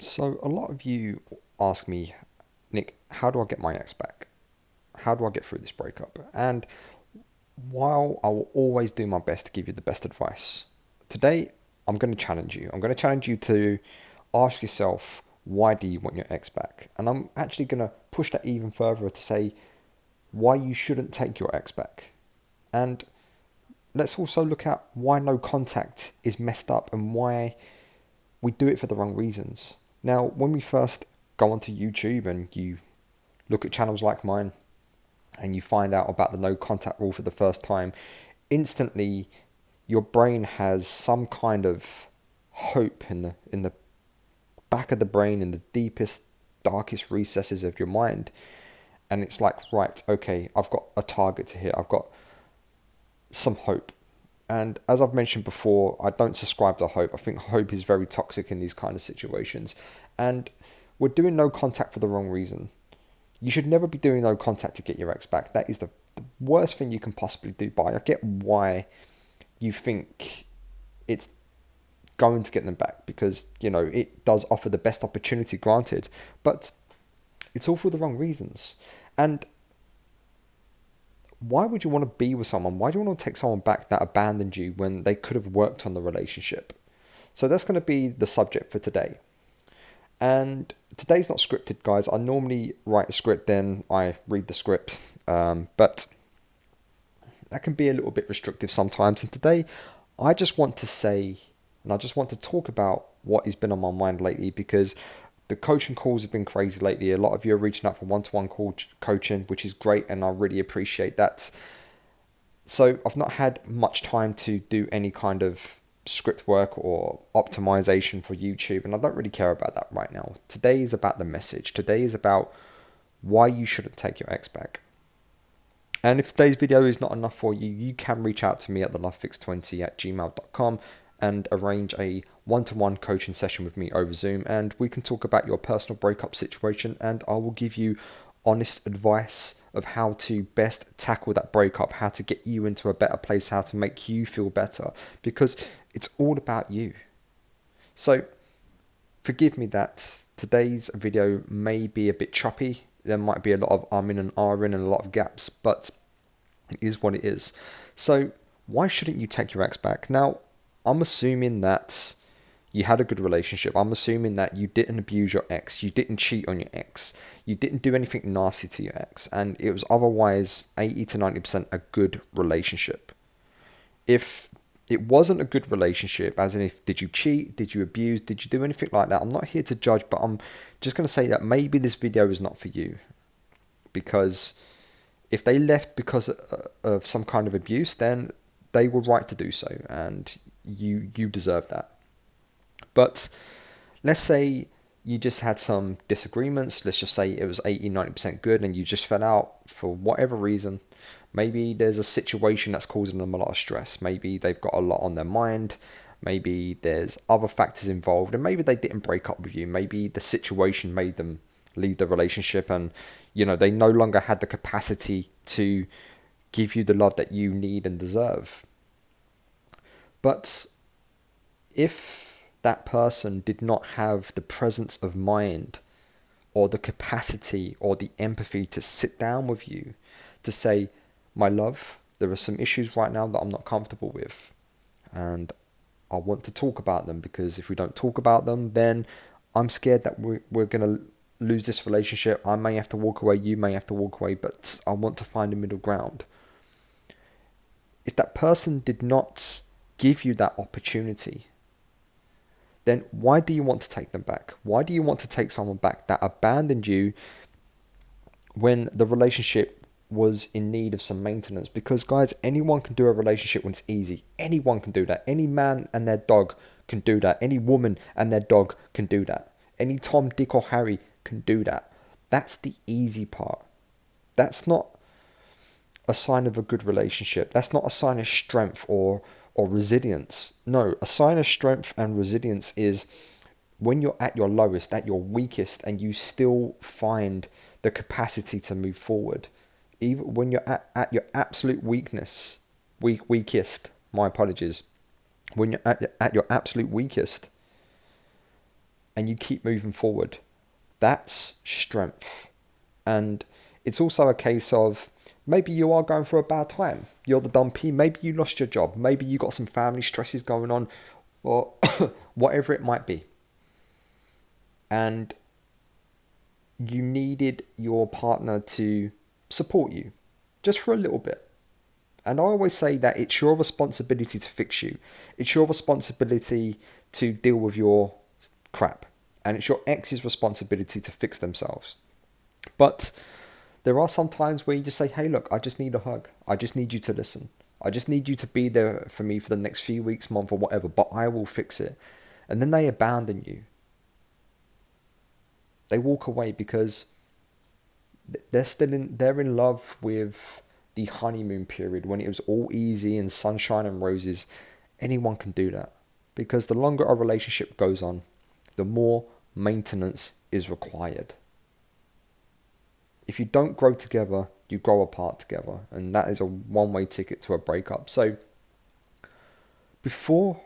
So, a lot of you ask me, Nick, how do I get my ex back? How do I get through this breakup? And while I will always do my best to give you the best advice, today I'm going to challenge you. I'm going to challenge you to ask yourself, why do you want your ex back? And I'm actually going to push that even further to say why you shouldn't take your ex back. And let's also look at why no contact is messed up and why we do it for the wrong reasons. Now, when we first go onto YouTube and you look at channels like mine and you find out about the no contact rule for the first time, instantly your brain has some kind of hope in the back of the brain, in the deepest, darkest recesses of your mind. And it's like, right, okay, I've got a target to hit. I've got some hope. And as I've mentioned before, I don't subscribe to hope. I think hope is very toxic in these kind of situations. And we're doing no contact for the wrong reason. You should never be doing no contact to get your ex back. That is the worst thing you can possibly do. But I get why you think it's going to get them back because, it does offer the best opportunity, granted. But it's all for the wrong reasons. And why would you want to be with someone? Why do you want to take someone back that abandoned you when they could have worked on the relationship? So that's going to be the subject for today. And today's not scripted, guys. I normally write a script, then I read the script. But that can be a little bit restrictive sometimes. And today, I just want to say, and I just want to talk about what has been on my mind lately because the coaching calls have been crazy lately. A lot of you are reaching out for one-to-one coaching, which is great, and I really appreciate that. So I've not had much time to do any kind of script work or optimization for YouTube, and I don't really care about that right now. Today is about the message. Today is about why you shouldn't take your ex back. And if today's video is not enough for you, you can reach out to me at thelovefix20@gmail.com and arrange a one-to-one coaching session with me over Zoom, and we can talk about your personal breakup situation, and I will give you honest advice of how to best tackle that breakup, how to get you into a better place, how to make you feel better, because it's all about you. So forgive me that today's video may be a bit choppy. There might be a lot of in and in and a lot of gaps, but it is what it is. So why shouldn't you take your ex back? Now, I'm assuming that you had a good relationship. I'm assuming that you didn't abuse your ex. You didn't cheat on your ex. You didn't do anything nasty to your ex. And it was otherwise 80 to 90% a good relationship. If it wasn't a good relationship, as in if did you cheat, did you abuse, did you do anything like that, I'm not here to judge, but I'm just going to say that maybe this video is not for you. Because if they left because of some kind of abuse, then they were right to do so, and you deserve that. But let's say you just had some disagreements. Let's just say it was 80, 90% good and you just fell out for whatever reason. Maybe there's a situation that's causing them a lot of stress. Maybe they've got a lot on their mind. Maybe there's other factors involved, and maybe they didn't break up with you. Maybe the situation made them leave the relationship, and they no longer had the capacity to give you the love that you need and deserve. But if that person did not have the presence of mind or the capacity or the empathy to sit down with you to say, my love, there are some issues right now that I'm not comfortable with, and I want to talk about them, because if we don't talk about them, then I'm scared that we're going to lose this relationship. I may have to walk away, you may have to walk away, but I want to find a middle ground. If that person did not give you that opportunity, then why do you want to take them back? Why do you want to take someone back that abandoned you when the relationship was in need of some maintenance? Because, guys, anyone can do a relationship when it's easy. Anyone can do that. Any man and their dog can do that. Any woman and their dog can do that. Any Tom, Dick or Harry can do that. That's the easy part. That's not a sign of a good relationship. That's not a sign of strength or resilience. No, a sign of strength and resilience is when you're at your lowest, at your weakest, and you still find the capacity to move forward. Even when you're at your absolute weakest, my apologies. When you're at your absolute weakest, and you keep moving forward. That's strength. And it's also a case of maybe you are going through a bad time. You're the Dumpee. Maybe you lost your job. Maybe you got some family stresses going on, or whatever it might be. And you needed your partner to support you just for a little bit. And I always say that it's your responsibility to fix you. It's your responsibility to deal with your crap. And it's your ex's responsibility to fix themselves. But there are some times where you just say, hey, look, I just need a hug. I just need you to listen. I just need you to be there for me for the next few weeks, month, or whatever, but I will fix it. And then they abandon you. They walk away because they're in love with the honeymoon period when it was all easy and sunshine and roses. Anyone can do that, because the longer a relationship goes on, the more maintenance is required. If you don't grow together, you grow apart together, and that is a one-way ticket to a breakup. So before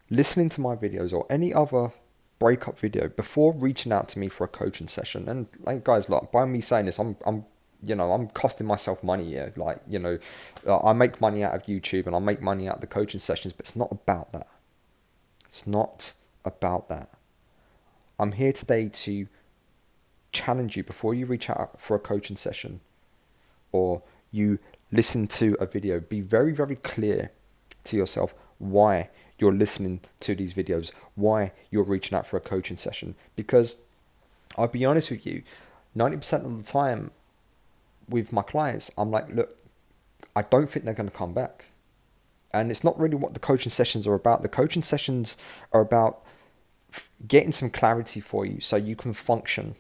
listening to my videos or any other breakup video, before reaching out to me for a coaching session, and like, guys, like, by me saying this, I'm costing myself money here. Like, I make money out of YouTube and I make money out of the coaching sessions, but it's not about that. It's not about that. I'm here today to challenge you before you reach out for a coaching session or you listen to a video. Be very, very clear to yourself why you're listening to these videos, why you're reaching out for a coaching session. Because I'll be honest with you, 90% of the time with my clients, I'm like, look, I don't think they're going to come back. And it's not really what the coaching sessions are about. The coaching sessions are about getting some clarity for you so you can function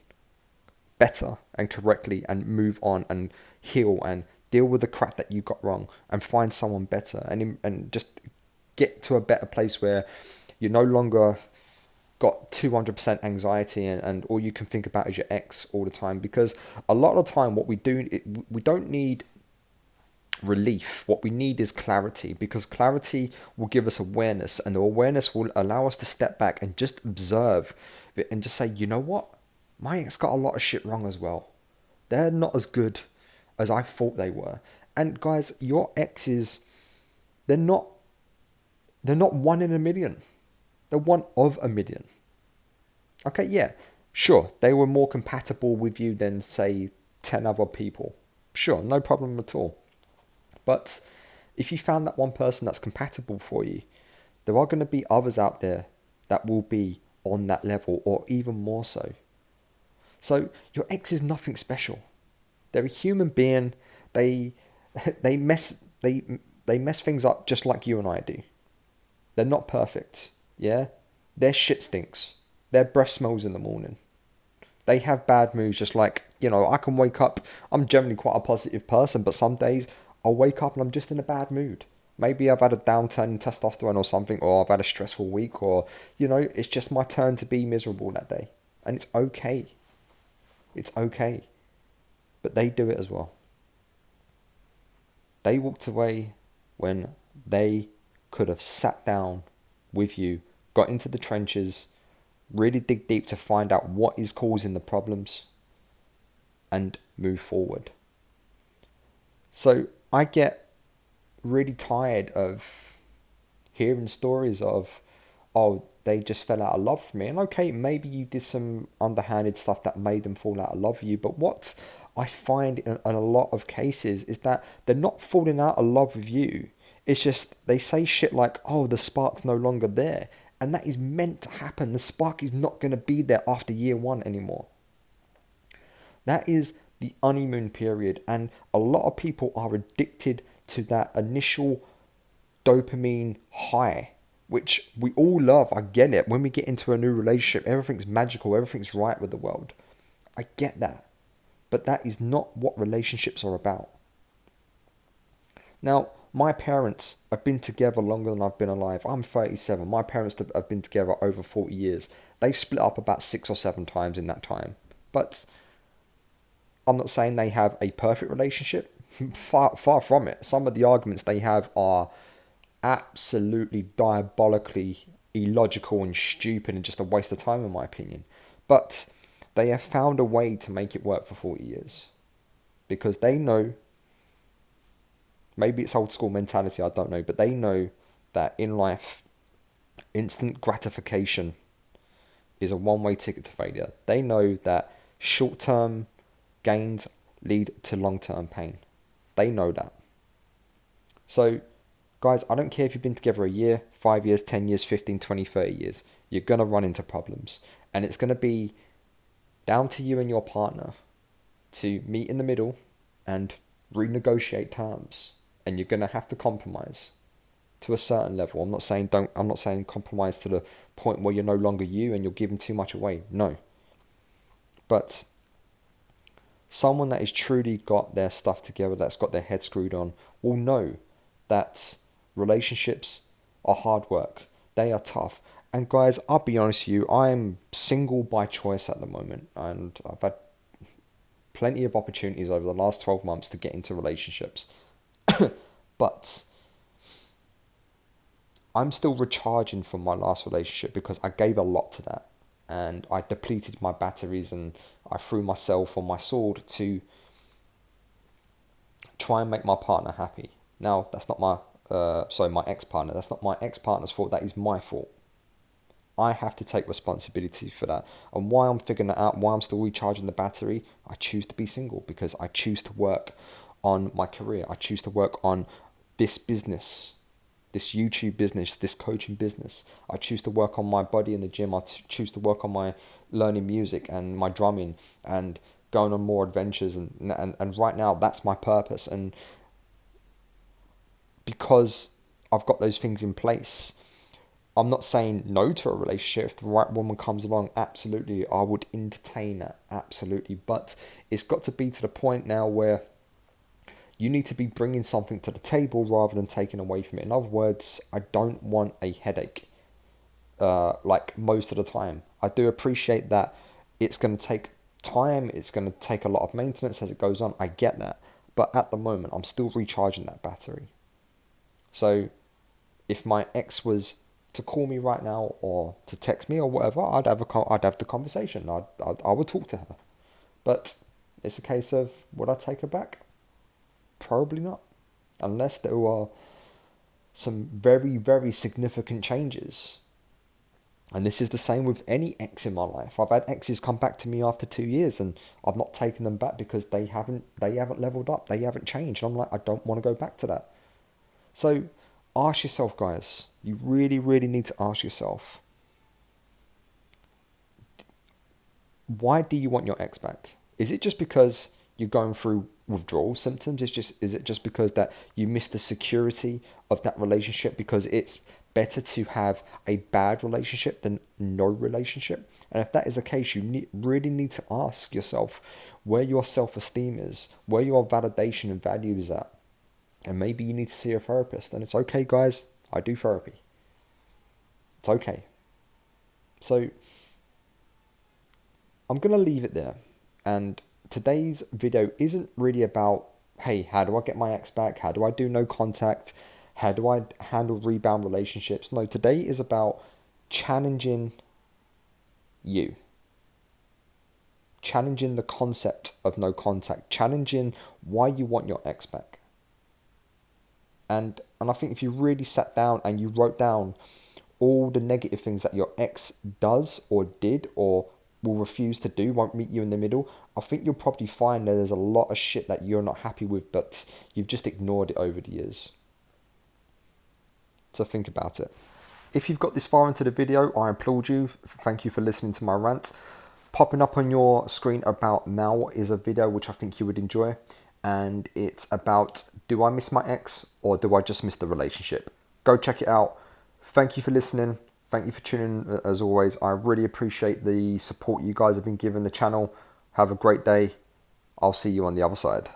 better and correctly and move on and heal and deal with the crap that you got wrong and find someone better and just get to a better place where you're no longer got 200% anxiety and all you can think about is your ex all the time. Because a lot of the time what we do, we don't need relief. What we need is clarity, because clarity will give us awareness, and the awareness will allow us to step back and just observe it and just say, you know what? My ex got a lot of shit wrong as well. They're not as good as I thought they were. And guys, your exes, they're not one in a million. They're one of a million. Okay, yeah, sure, they were more compatible with you than, say, 10 other people. Sure, no problem at all. But if you found that one person that's compatible for you, there are going to be others out there that will be on that level or even more so. So your ex is nothing special. They're a human being. They mess things up just like you and I do. They're not perfect. Yeah? Their shit stinks. Their breath smells in the morning. They have bad moods just like, I can wake up. I'm generally quite a positive person, but some days I'll wake up and I'm just in a bad mood. Maybe I've had a downturn in testosterone or something, or I've had a stressful week, or, it's just my turn to be miserable that day. And it's okay. It's okay. But they do it as well. They walked away when they could have sat down with you, got into the trenches, really dig deep to find out what is causing the problems, and move forward. So I get really tired of hearing stories of, oh, they just fell out of love with me. And okay, maybe you did some underhanded stuff that made them fall out of love with you. But what I find in a lot of cases is that they're not falling out of love with you. It's just they say shit like, oh, the spark's no longer there. And that is meant to happen. The spark is not going to be there after year one anymore. That is the honeymoon period. And a lot of people are addicted to that initial dopamine high, which we all love. I get it. When we get into a new relationship, everything's magical. Everything's right with the world. I get that. But that is not what relationships are about. Now, my parents have been together longer than I've been alive. I'm 37. My parents have been together over 40 years. They've split up about 6 or 7 times in that time. But I'm not saying they have a perfect relationship. Far from it. Some of the arguments they have are absolutely diabolically illogical and stupid and just a waste of time in my opinion. But they have found a way to make it work for 40 years. Because they know, maybe it's old school mentality, I don't know, but they know that in life, instant gratification is a one-way ticket to failure. They know that short-term gains lead to long-term pain. They know that. So, guys, I don't care if you've been together a year, 5 years, 10 years, 15, 20, 30 years. You're going to run into problems. And it's going to be down to you and your partner to meet in the middle and renegotiate terms. And you're going to have to compromise to a certain level. I'm not saying compromise to the point where you're no longer you and you're giving too much away. No. But someone that has truly got their stuff together, that's got their head screwed on, will know that relationships are hard work. They are tough. And guys, I'll be honest with you, I'm single by choice at the moment. And I've had plenty of opportunities over the last 12 months to get into relationships. But I'm still recharging from my last relationship because I gave a lot to that. And I depleted my batteries and I threw myself on my sword to try and make my partner happy. Now, that's not my ex-partner. That's not my ex-partner's fault. That is my fault. I have to take responsibility for that. And why I'm figuring that out, why I'm still recharging the battery, I choose to be single because I choose to work on my career. I choose to work on this business, this YouTube business, this coaching business. I choose to work on my body in the gym. I choose to work on my learning music and my drumming and going on more adventures. And right now, that's my purpose. And because I've got those things in place, I'm not saying no to a relationship. If the right woman comes along, absolutely, I would entertain that, absolutely. But it's got to be to the point now where you need to be bringing something to the table rather than taking away from it. In other words, I don't want a headache, like most of the time. I do appreciate that it's going to take time, it's going to take a lot of maintenance as it goes on. I get that. But at the moment, I'm still recharging that battery. So if my ex was to call me right now or to text me or whatever, I'd have the conversation. I would talk to her. But it's a case of, would I take her back? Probably not. Unless there are some very, very significant changes. And this is the same with any ex in my life. I've had exes come back to me after 2 years and I've not taken them back because they haven't leveled up. They haven't changed. I'm like, I don't want to go back to that. So ask yourself, guys, you really, really need to ask yourself, why do you want your ex back? Is it just because you're going through withdrawal symptoms? Is it just because that you miss the security of that relationship because it's better to have a bad relationship than no relationship? And if that is the case, you really need to ask yourself where your self-esteem is, where your validation and value is at. And maybe you need to see a therapist. And it's okay, guys. I do therapy. It's okay. So I'm going to leave it there. And today's video isn't really about, hey, how do I get my ex back? How do I do no contact? How do I handle rebound relationships? No, today is about challenging you. Challenging the concept of no contact. Challenging why you want your ex back. And I think if you really sat down and you wrote down all the negative things that your ex does or did or will refuse to do, won't meet you in the middle, I think you'll probably find that there's a lot of shit that you're not happy with, but you've just ignored it over the years. So think about it. If you've got this far into the video, I applaud you. Thank you for listening to my rants. Popping up on your screen about now is a video which I think you would enjoy. And it's about, do I miss my ex or do I just miss the relationship? Go check it out. Thank you for listening. Thank you for tuning in as always. I really appreciate the support you guys have been giving the channel. Have a great day. I'll see you on the other side.